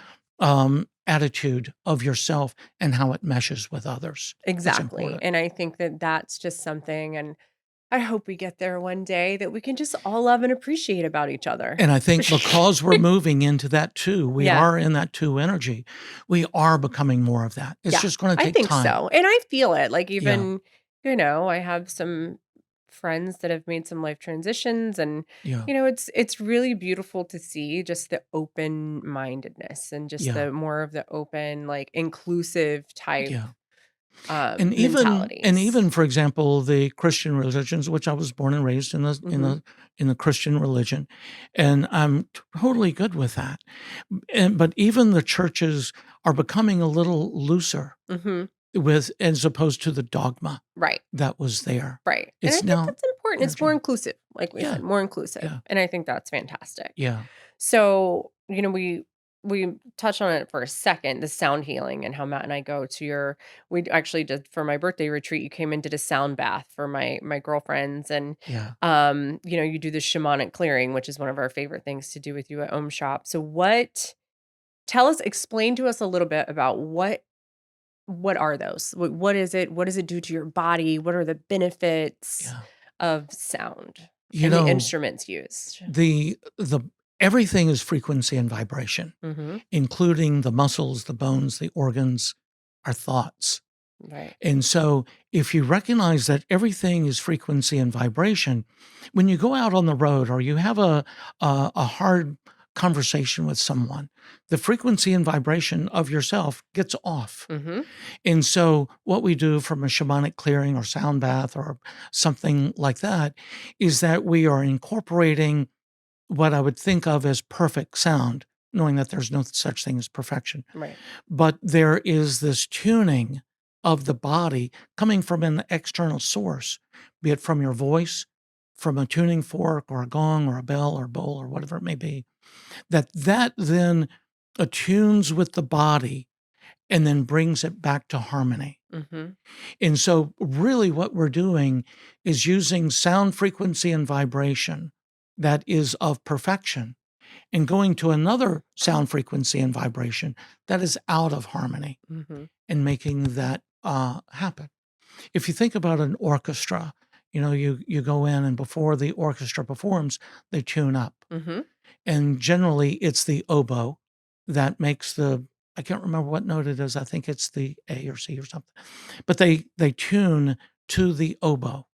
attitude of yourself and how it meshes with others. It's Exactly, important. and I think that that's just something and I hope we get there one day that we can just all love and appreciate about each other. And I think because we're moving into that too, we Yeah. are in that 2 energy. We are becoming more of that. It's Yeah, just gonna I take think time. so, and I feel it, like, Yeah, even, I have some friends that have made some life transitions, and, yeah, it's really beautiful to see just the open-mindedness and just yeah, the more of the open, like, inclusive type, yeah. And mentalities. even, for example, the Christian religions, which I was born and raised in Mhm, the Christian religion, and I'm totally good with that. But even the churches are becoming a little looser mhm, with as opposed to the dogma right. that was there. Right, and I It's think now that's important, it's more merging. inclusive, like we Yeah, said, more inclusive, yeah, and I think that's fantastic. yeah, So, we touched on it for a second, the sound healing and how Matt and I go to your we actually did for my birthday retreat, you came and did a sound bath for my girlfriends and, yeah. you do the shamanic clearing, which is one of our favorite things to do with you at Om Shop. So explain to us a little bit about what are those? What is it? What does it do to your body? What are the benefits Yeah. of sound You and the know, instruments used? the everything is frequency and vibration, Mhm. including the muscles, the bones, the organs, our thoughts. Right. And so if you recognize that everything is frequency and vibration, when you go out on the road or you have a hard conversation with someone, the frequency and vibration of yourself gets off. Mhm. And so, what we do from a shamanic clearing or sound bath or something like that is that we are incorporating what I would think of as perfect sound, knowing that there's no such thing as perfection. Right. But there is this tuning of the body coming from an external source, be it from your voice, from a tuning fork or a gong or a bell or bowl or whatever it may be, that then attunes with the body and then brings it back to harmony. Mhm. And so, really, what we're doing is using sound frequency and vibration that is of perfection. and going to another sound frequency and vibration that is out of harmony Mhm. and making that happen. If you think about an orchestra, you go in and before the orchestra performs, they tune up. Mhm. And generally it's the oboe that makes I can't remember what note it is. I think it's the A or C or something. But they tune to the oboe.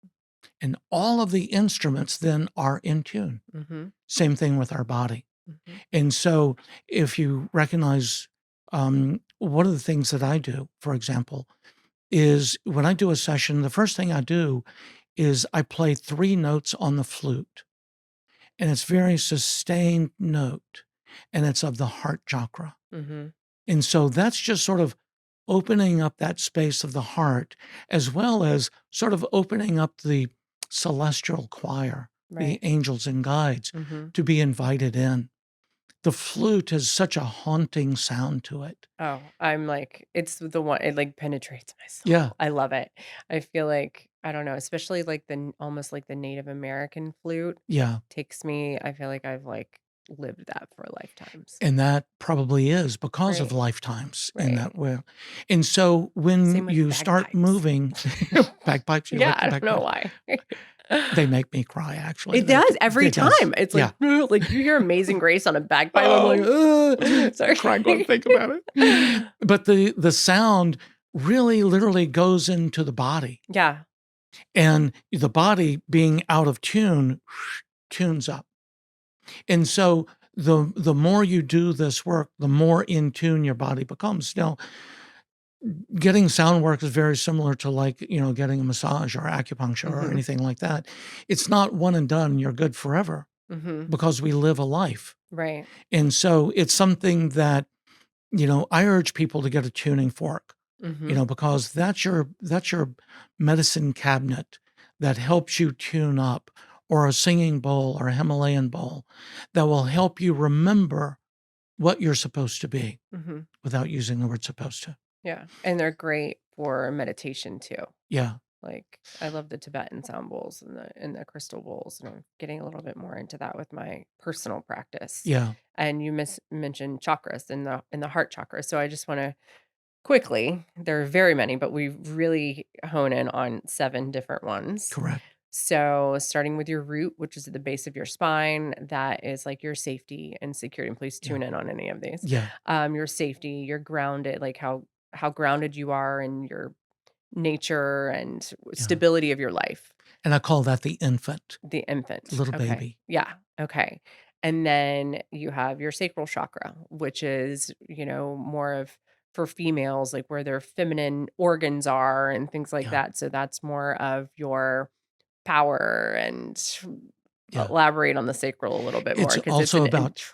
And all of the instruments then are in tune. Mhm. Same thing with our body. Mhm. And so if you recognize one of the things that I do, for example, is when I do a session, the first thing I do is I play 3 notes on the flute, and it's very sustained note, and it's of the heart chakra. Mhm. And so that's just sort of opening up that space of the heart, as well as sort of opening up the celestial choir, the Right. angels and guides Mhm. to be invited in. The flute has such a haunting sound to it. Oh, I'm like, it's the one it, like, penetrates my Yeah, soul. I love it. I feel like, I don't know, especially like almost like the Native American flute yeah. takes me, I feel like I've, like, lived that for lifetimes. And that probably is because of Right. lifetimes in Right. that way. And so when Same with you start bagpipes. moving bagpipes, you Yeah, like the I don't know bagpipes? why. They make me cry, actually. It does every It does. time. It's like, Yeah. like, you hear Amazing Grace on a bagpipe, I'm like, Oh, "Ugh." I Sorry. cry going to think about it. But the sound really literally goes into the body, Yeah. and the body being out of tune tunes up. And so the more you do this work, the more in tune your body becomes. Now, getting sound work is very similar to, like, getting a massage or acupuncture or Mhm. anything like that. It's not one and done, you're good forever Mhm. because we live a life. Right. And so it's something that, I urge people to get a tuning fork, Mhm. because that's your medicine cabinet that helps you tune up, or a singing bowl or a Himalayan bowl that will help you remember what you're supposed to be Mhm. without using the word supposed to. Yeah, and they're great for meditation too. Yeah. Like, I love the Tibetan sound bowls and the crystal bowls, and I'm getting a little bit more into that with my personal practice. Yeah. And you mentioned chakras in the heart chakra. So I just want to quickly, there are very many, but we really hone in on 7 different ones. Correct. So, starting with your root, which is at the base of your spine, that is like your safety and security. And please Yeah. tune in on any of these. Yeah. Your safety, you're grounded, like how grounded you are in your nature and Yeah. stability of your life. And I call that the infant, The infant. little Okay. baby. Yeah. Okay. And then you have your sacral chakra, which is, more of for females, like where their feminine organs are and things like Yeah. that. So that's more of your power and Yeah. elaborate on the sacral a little bit more It's because it's also about it's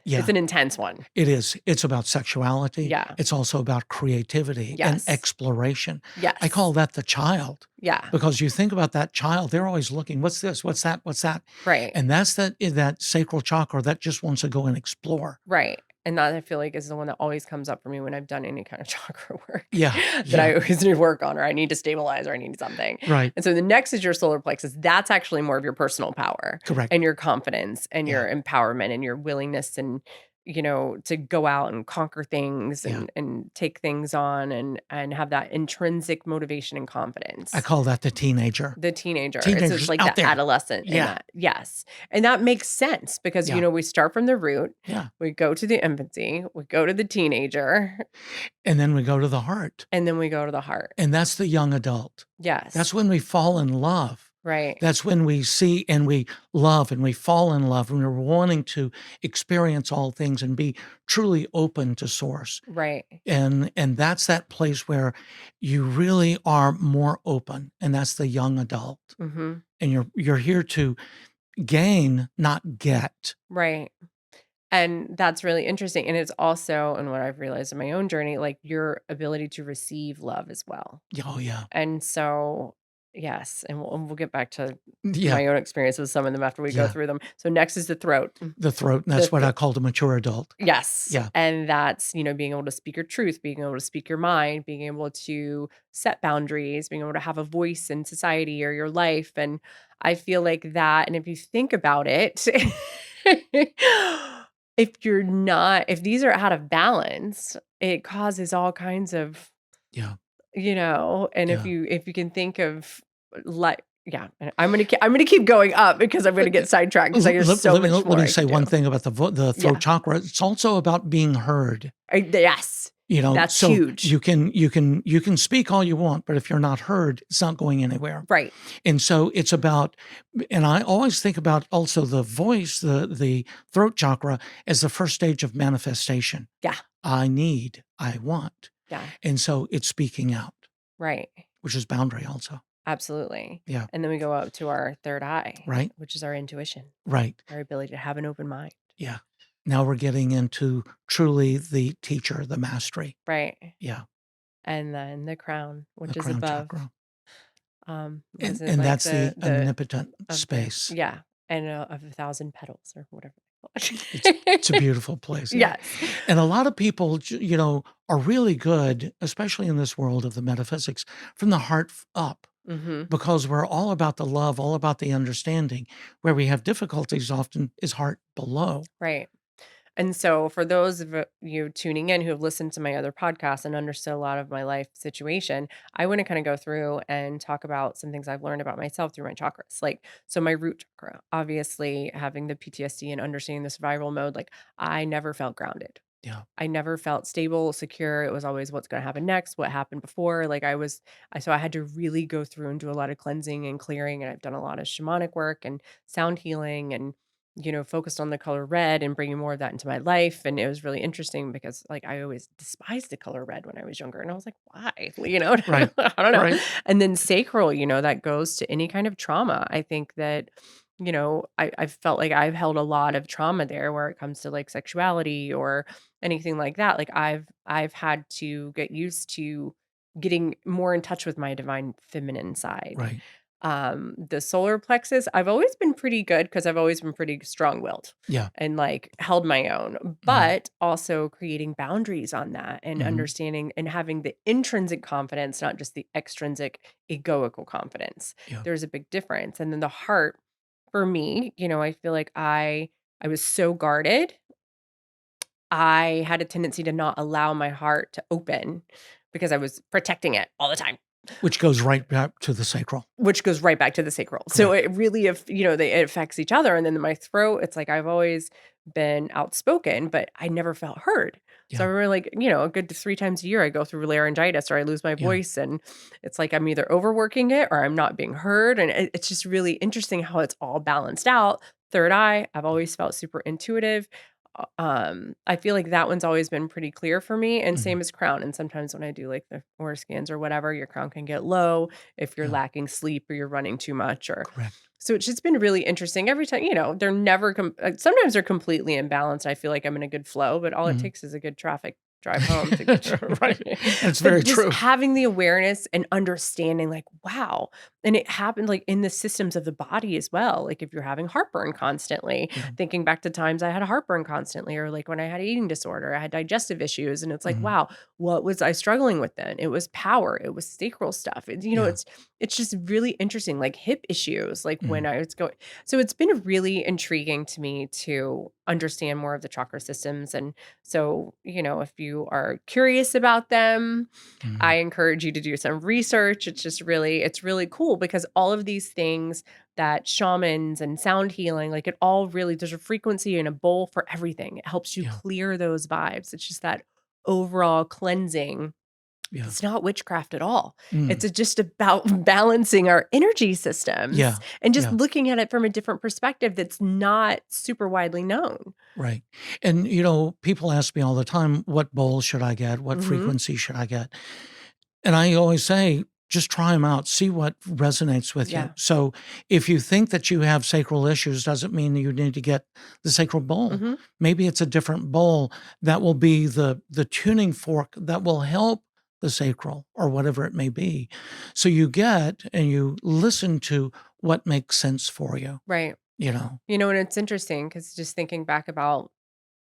yeah, an intense one. it is. It's about sexuality. Yeah. It's also about creativity and Yes. exploration. I Yes. call that the child, Yeah. because you think about that child, they're always looking, what's this? What's that? What's that? Right. And that's that sacral chakra that just wants to go and explore. Right, and that I feel like is the one that always comes up for me when I've done any kind of chakra work Yeah. that Yeah. I always need to work on or I need to stabilize or I need something. Right. And so the next is your solar plexus. That's actually more of your personal power Correct. and your confidence and Yeah. your empowerment and your willingness and to go out and conquer things Yeah. and take things on and have that intrinsic motivation and I confidence. call that the teenager. The teenager. It's Teenagers like out the there. adolescent in Yeah. that. Yes. And that makes sense because, Yeah. we start from the root, Yeah. we go to the infancy, we go to the teenager, And then we go to the heart, and then we go to the heart. and that's the young adult. Yes. That's when we fall in love. Right. That's when we see and we love and we fall in love, and we're wanting to experience all things and be truly open to source. Right. And that's that place where you really are more open, and that's the young adult. Mhm. And you're here to gain, not get. Right. And that's really interesting. And it's also, and what I've realized in my own journey, like your ability to receive love as well. Oh, yeah. And so, yes, and we'll get back to Yeah. my own experience with some of them after we go Yeah. through them. So next is the throat. The throat, and The that's what I call the mature adult. Yes. Yeah. And that's, being able to speak your truth, being able to speak your mind, being able to set boundaries, being able to have a voice in society or your life. And I feel like that. And if you think about it, if these are out of balance, it causes all kinds of, Yeah. and Yeah. if you can think of, like, yeah, and I'm gonna keep going up because I'm gonna get sidetracked because there's so much Let more me I say could do. one thing about the throat Yeah. chakra. It's also about being heard. Yes. That's So huge. you can speak all you want, but if you're not heard, it's not going anywhere. Right. And so it's about, and I always think about also the voice, the throat chakra as the first stage of manifestation. Yeah. I need, I want. Yeah. And so it's speaking out, Right. which is boundary also. Absolutely. Yeah. And then we go up to our third eye, Right. which is our intuition, Right. our ability to have an open mind. Yeah. Now we're getting into truly the teacher, the mastery. Right. Yeah. And then the crown, The which is crown above, chakra. was it And like that's the the omnipotent of the, space. yeah, and of 1,000 petals or whatever they call It's a it. beautiful place, yeah. Yes. And a lot of people, are really good, especially in this world of the metaphysics, from the heart up, Mhm. because we're all about the love, all about the understanding. Where we have difficulties often is heart below. Right. And so, for those of you tuning in who have listened to my other podcasts and understood a lot of my life situation, I want to kind of go through and talk about some things I've learned about myself through my chakras. Like, so my root chakra, obviously having the PTSD and understanding the survival mode, like, I never felt grounded. Yeah, I never felt stable, secure. It was always what's going to happen next, what happened before. Like, so I had to really go through and do a lot of cleansing and clearing. And I've done a lot of shamanic work and sound healing and, focused on the color red and bringing more of that into my life. And it was really interesting because, like, I always despised the color red when I was younger. And I was like, why? right, I don't know. right. And then sacral, that goes to any kind of trauma. I think that I felt like I've held a lot of trauma there where it comes to like sexuality or anything like that. Like I've had to get used to getting more in touch with my divine feminine side. Right. The solar plexus, I've always been pretty good because I've always been pretty strong-willed Yeah. and like held my own, Mhm, but also creating boundaries on that and mhm. understanding and having the intrinsic confidence, not just the extrinsic egoical confidence. Yeah. There's a big difference. And then the heart, for me, I feel like I was so guarded. I had a tendency to not allow my heart to open because I was protecting it all the time, Which goes right back to the sacral. which goes right back to the sacral. So Correct. it really, if it affects each other. And then my throat, it's like I've always been outspoken, but I never felt heard. So I Yeah, remember, like, a good 3 times a year, I go through laryngitis or I lose my yeah, voice, and it's like I'm either overworking it or I'm not being heard. And it's just really interesting how it's all balanced out. Third eye, I've always felt super intuitive. I feel like that one's always been pretty clear for me, and mhm, same as crown. And sometimes when I do like the aura scans or whatever, your crown can get low if you're yeah, lacking sleep or you're running too much, or correct. so it's just been really interesting every time. They're never sometimes they're completely imbalanced. I feel like I'm in a good flow, but all it Mhm. takes is a good traffic drive home to get you. Right. That's But very just true. having the awareness and understanding, like, wow. And it happened like in the systems of the body as well. Like if you're having heartburn constantly, Yeah. thinking back to times I had heartburn constantly, or like when I had an eating disorder, I had digestive issues. And it's like, Mhm. wow, what was I struggling with then? It was power, it was sacral stuff. Yeah. It's just really interesting, like hip issues, like when Mhm. I was going. So it's been really intriguing to me to understand more of the chakra systems. And so, if you are curious about them, I Mhm. encourage you to do some research. It's really cool because all of these things that shamans and sound healing, like it all really, there's a frequency and a bowl for everything. It helps you Yeah. clear those vibes. It's just that overall cleansing. Yeah. It's not witchcraft at all. It's Mm. just about balancing our energy systems Yeah. and just Yeah. looking at it from a different perspective that's not super widely known. Right. And, people ask me all the time, what bowl should I get? What Mhm. frequency should I get? And I always say, just try them out, see what resonates with you. Yeah. So if you think that you have sacral issues, doesn't mean you need to get the sacral bowl. Mhm. Maybe it's a different bowl that will be the tuning fork that will help the sacral or whatever it may be. So you get and you listen to what makes sense for you, Right. you know. And it's interesting because just thinking back about,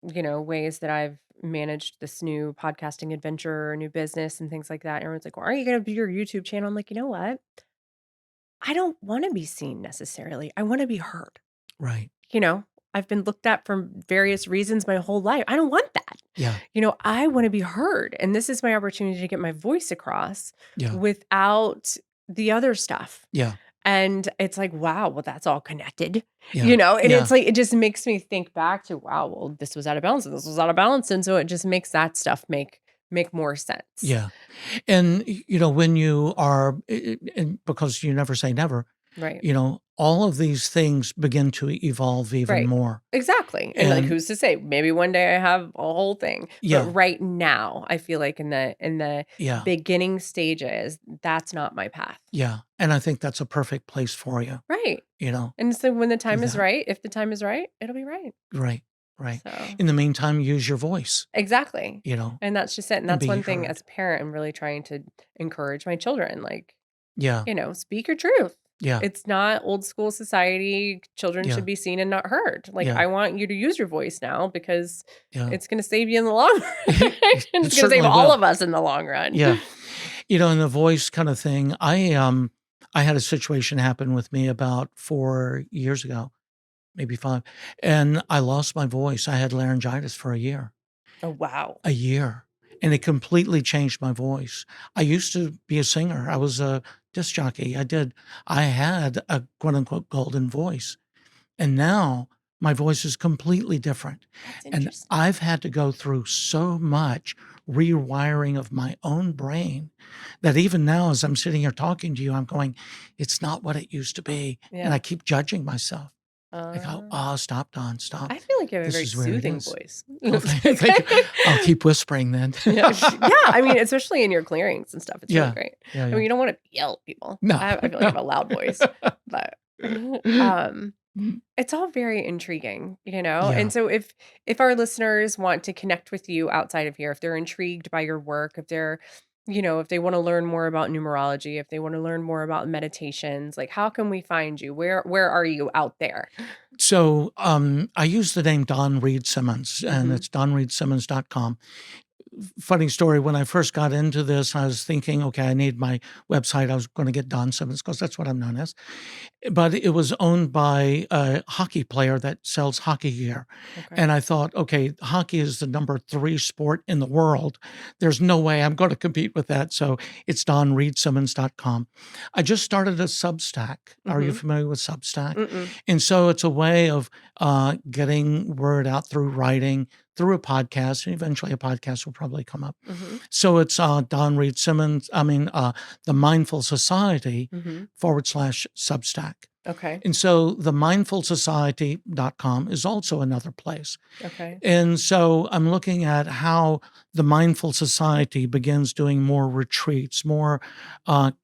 ways that I've managed this new podcasting adventure or new business and things like that. And everyone's like, well, are you going to do your YouTube channel? I'm like, you know what? I don't want to be seen necessarily. I want to be heard, Right. you know? I've been looked at for various reasons my whole life. I don't want that. Yeah. I want to be heard. And this is my opportunity to get my voice across Yeah. without the other stuff. Yeah. And it's like, wow, well, that's all connected, Yeah. and Yeah. it's like, it just makes me think back to, wow, well, this was out of balance and this was out of balance. And so it just makes that stuff make more sense. Yeah. And, when you are, and because you never say never, Right. all of these things begin to evolve even Right. more. Exactly. And like, And who's to say? Maybe one day I have a whole thing. But yeah, right now, I feel like in the yeah, beginning stages, that's not my path. yeah. And I think that's a perfect place for you, Right. you know, And so when the do time is that. right, if the time is right, it'll be right. Right, right. So In the meantime, use your voice, exactly. you know, And that's just it. And and that's be one thing as heard. a parent, I'm really trying to encourage my children. Like, Yeah, speak your truth. yeah, It's not old school society. Children should yeah, be seen and not heard. Like, yeah, I want you to use your voice now because yeah. it's going to save you in the long run. It It's going to save certainly all will. of us in the long run. Yeah. In the voice kind of thing, I had a situation happen with me about 4 years ago, maybe 5, and I lost my voice. I had laryngitis for a year. Oh, wow. A year, and it completely changed my voice. I used to be a singer. I was a disc jockey. I had a quote unquote golden voice. And now my voice is completely different. That's And interesting. I've had to go through so much rewiring of my own brain that even now, as I'm sitting here talking to you, I'm going, it's not what it used to be. And I Yeah. keep judging myself. I go, Uh, oh, stop, Don, stop. I feel like you have a This very is where it soothing is. voice. Oh, thank you. I'll keep whispering then. Yeah, yeah, I mean, especially in your clearings and stuff, it's really Yeah. great. Yeah, I yeah. mean, you don't wanna yell at people. No, I feel like I have no. a loud voice, but, um, Mm, it's all very intriguing, yeah, and so if our listeners want to connect with you outside of here, if they're intrigued by your work, if they're if they wanna learn more about numerology, if they wanna learn more about meditations, like, how can we find you? Where are you out there? so, I use the name Don Reed Simmons, and Mhm. it's donreedsimmons.com. Funny story, when I first got into this, I was thinking, "Okay, I need my website." I was gonna get Don Simmons because that's what I'm known as. But it was owned by a hockey player that sells hockey gear, Okay. and I thought, "Okay, hockey is the number 3 sport in the world. There's no way I'm gonna compete with that," so it's donreedsimmons.com. I just started a Substack. Are you Mhm. familiar with Substack? Mm-mm. And so it's a way of, getting word out through writing, through a podcast, and eventually a podcast will probably come up. Mhm. So it's, Don Reed Simmons the Mindful Society Mhm. /Substack. Okay. And so the mindfulsociety.com is also another place. Okay. And so I'm looking at how the Mindful Society begins doing more retreats, more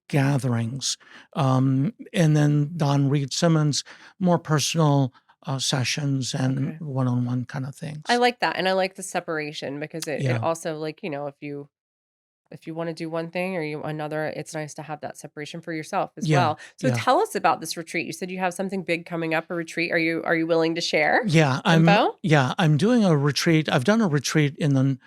gatherings. And then Don Reed Simmons, more personal sessions and Okay. one on one kind of I things. like that, and I like the separation because it Yeah. also, like, if you wanna do one thing or you another, it's nice to have that separation for yourself as Yeah. well. So Yeah. tell us about this retreat. You said you have something big coming up, a retreat. Are you willing to share info? I'm doing a retreat. I've done a retreat in the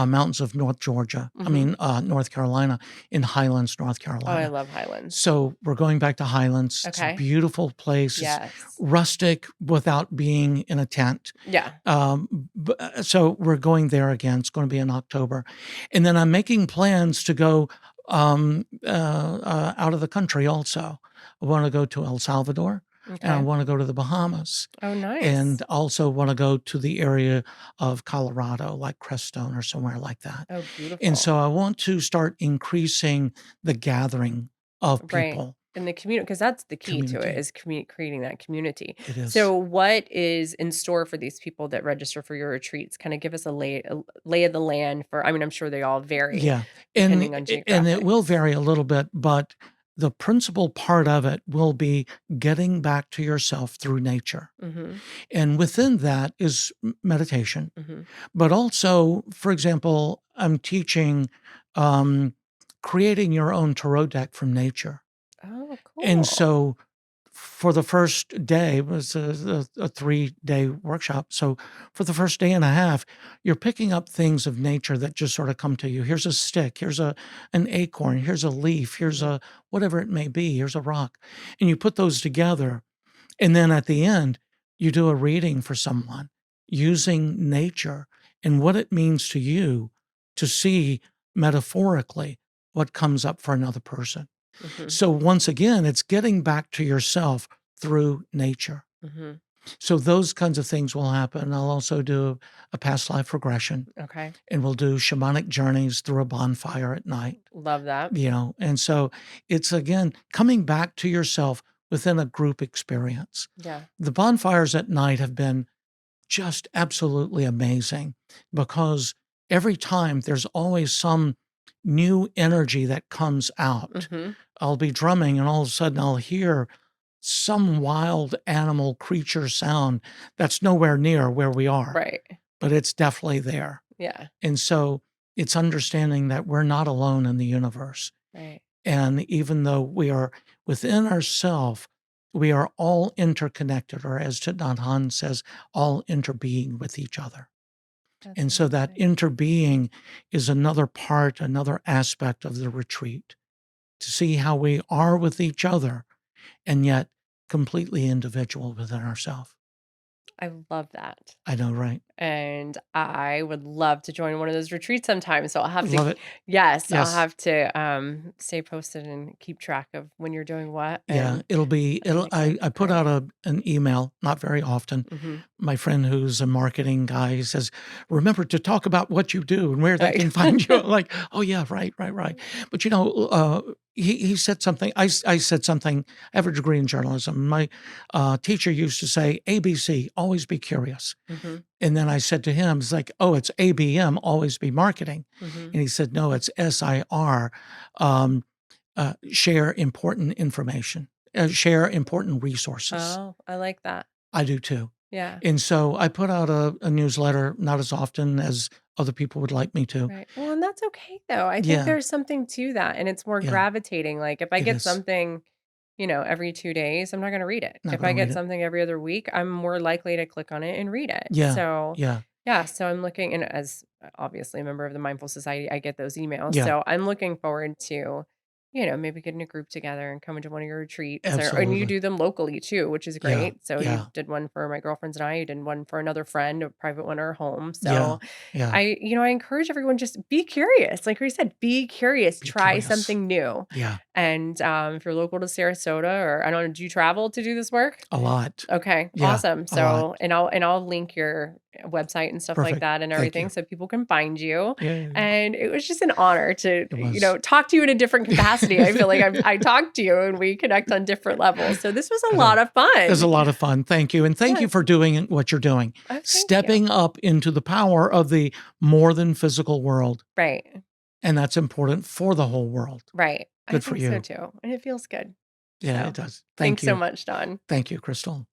mountains of North Georgia. Mhm. North Carolina, in Highlands, North Oh, I Carolina. love Highlands. So we're going back to Highlands. It's a Okay. beautiful place. It's Yes. rustic without being in a tent. Yeah. So we're going there again. It's going to be in October, and then I'm making plans to go out of the country. Also, I want to go to El Salvador, and I Okay. want to go to the Bahamas, Oh, and nice. also want to go to the area of Colorado, like Crestone or somewhere like that. Oh, And beautiful. so I want to start increasing the gathering of Right. people, And the community, because that's the key to it, community. is creating that community. It is. So what is in store for these people that register for your retreats? Kinda give us a lay of the land for, I mean, I'm sure they all vary Yeah, depending on and it will geographics. vary a little bit, but the principal part of it will be getting back to yourself through nature, Mhm. and within that is meditation, Mhm. but also, for example, I'm teaching, um, creating your own tarot deck from nature, Oh, and cool. so for the first day, it was a 3-day workshop. So for the first day and a half, you're picking up things of nature that just sort of come to you. Here's a stick, here's an acorn, here's a leaf, here's Mhm. a whatever it may be, here's a rock. And you put those together. And then at the end, you do a reading for someone using nature and what it means to you to see metaphorically what comes up for another person. Mhm. So once again, it's getting back to yourself through nature. Mhm. So those kinds of things will happen. I'll also do a past life regression, Okay. and we'll do shamanic journeys through a bonfire at night, Love that. and so it's again coming back to yourself within a group experience. Yeah. The bonfires at night have been just absolutely amazing because every time there's always some new energy that comes out. Mhm. I'll be drumming and all of a sudden I'll hear some wild animal creature sound that's nowhere near where we are, Right. but it's definitely there. Yeah. And so it's understanding that we're not alone in the universe. Right. And even though we are within ourself, we are all interconnected, or as Thich Nhat Hanh says, all interbeing with each other. That's And so that amazing. interbeing is another part, another aspect of the retreat, to see how we are with each other and yet completely individual within ourselves. I love that. I know, right? And I would love to join one of those retreats sometime. So I'll have to, Love it. yes, I'll Yes. have to stay posted and keep track of when you're doing what Yeah, and I'm excited I for put it. out an email, not very often. Mhm. My friend who's a marketing guy says, "Remember to talk about what you do and where they Right. can find you." I'm like, "Oh yeah, right, right, right." But he said something. I said something. I have a degree in journalism. My teacher used to say, "ABC, always be curious." Mhm. And then I said to him, "It's like, oh, it's ABM, always be marketing." Mhm. And he said, "No, it's SIR." Um, share important information, share important resources. Oh, I like that. I do too. Yeah. And so I put out a newsletter, not as often as other people would like me to. Right. Well, and that's okay though. I think Yeah, there's something to that and it's more yeah, gravitating. Like if I it get is. something, every 2 days, I'm not going to read it. Not If going I to read get it. something every other week, I'm more likely to click on it and read it. Yeah, So, yeah, yeah, so I'm looking and as obviously a member of the Mindful Society, I get those emails. yeah, So, I'm looking forward to maybe getting a group together and coming to one of your retreats and you absolutely. do them locally too, which is Yeah, great. So you yeah, did one for my girlfriends and I, you did one for another friend, a private one at our home. yeah, So yeah. I encourage everyone just be curious. Like we said, be curious, Be try curious. something new. Yeah, And if you're local to Sarasota, or I don't know, do you travel to do this work? a lot. Okay, Yeah, awesome. a lot. So, and I'll link your website and stuff like Perfect. that and Thank everything you. so people can find you. Yeah, yeah, yeah. And it was just an honor to, It was. talk to you in a different capacity. I feel like I talked to you and we connect on different levels. So this was a I lot know. of It was a fun. lot of fun. Thank you. And thank you Yes. for doing what you're doing, Oh, thank you. stepping up into the power of the more than physical world. Right. And that's important for the whole world. Right. I Good for think so you. too. And it feels good. Yeah, it So does. Thank thanks so you. much, Don. Thank you, Crystal.